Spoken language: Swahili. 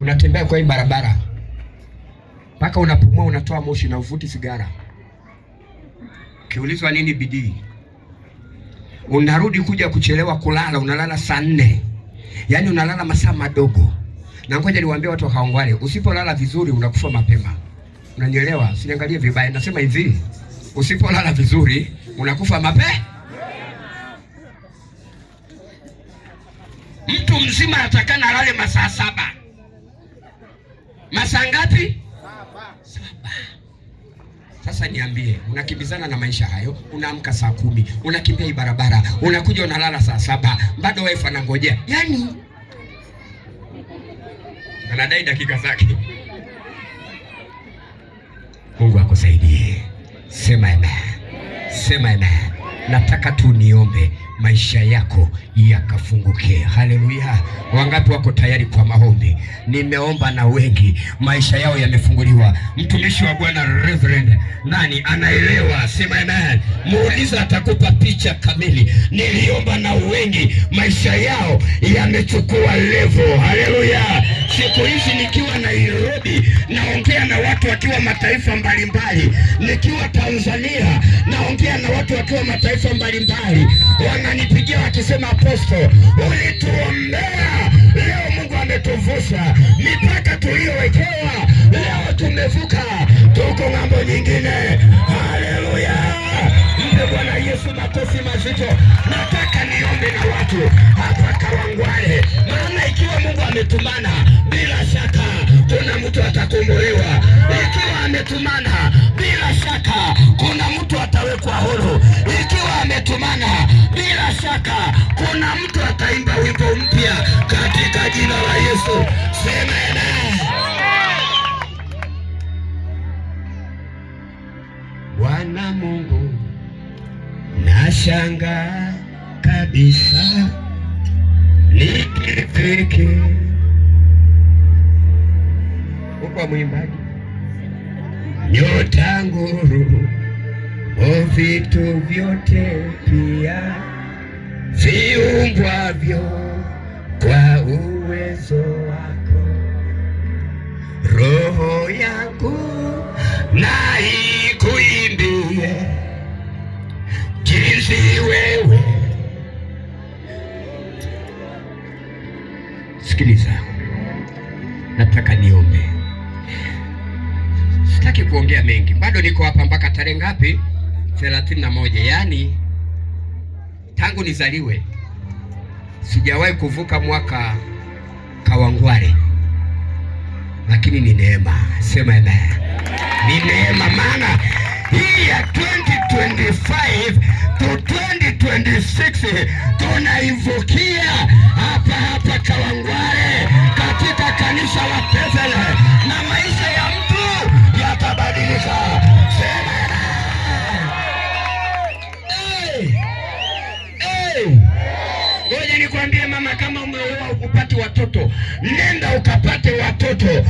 Unatembea kwa hii barabara mpaka unapumua, unatoa moshi na uvuti sigara. Kiulizwa nini bidii? Unarudi kuja kuchelewa kulala, unalala saa 4. Yaani unalala masaa madogo. Na ngoja niwaambie watu wa Kawangware, usipolala vizuri unakufa mapema. Unanielewa? Usiniangalie vibaya. Nasema hivi, usipolala vizuri unakufa mapema. Mtu mzima atakana alale masaa 7. Masaa ngapi? 7. Sasa niambie, unakimbizana na maisha hayo, unaamka saa 10, unakimbia hii barabara, unakuja unalala saa 7, bado wife anangojea. Yaani anadai dakika zake. Mungu akusaidie. Sema amen. Sema amen. Nataka tu niombe maisha yako yakafunguke. Haleluya. Wangapi wako tayari kwa maombi? Nimeomba na wengi maisha yao yamefunguliwa. Mtumishi wa Bwana Reverend nani anaelewa? Sema amen. Muuliza, atakupa picha kamili. Niliomba na wengi maisha yao yamechukua level. Haleluya. Siku hizi nikiwa Nairobi naongea na watu wakiwa mataifa mbalimbali. Nikiwa Tanzania naongea na watu wakiwa mataifa mbalimbali. Wananipigia wakisema, Apostle, ulituombea. Leo Mungu ametuvusha mipaka tuliyowekewa. Leo tumevuka, tuko ng'ambo nyingine. Haleluya. Mpe Bwana Yesu makofi mazito. Nataka niombe na watu hapa Kawangware, maana ikiwa Mungu ametumana, bila shaka kuna mtu atakombolewa. Ikiwa ametumana, bila shaka kuna mtu atawekwa huru. Ikiwa ametumana, bila shaka kuna mtu ataimba wimbo mpya katika jina la Yesu. Sema amen. Bwana Mungu, nashangaa kabisa nikifiki. Uko mwimbaji, nyota, nguru, vitu vyote pia viumbwavyo kwa uwezo wako. Roho yangu na ikuimbie jinsi wewe. Sikiliza, nataka niombe. Sitaki kuongea mengi. Bado niko hapa mpaka tarehe ngapi? 31. Yaani tangu nizaliwe sijawahi kuvuka mwaka Kawangware. Lakini ni neema. Sema amen. Ni neema, maana hii ya 2025 to 2026 tunaivukia hapa hapa Kawangware katika kanisa la Bethel, na maisha ya mtu yatabadilika. Sema ngoja nikwambie mama, kama umeoa ukupati watoto, nenda ukapate watoto.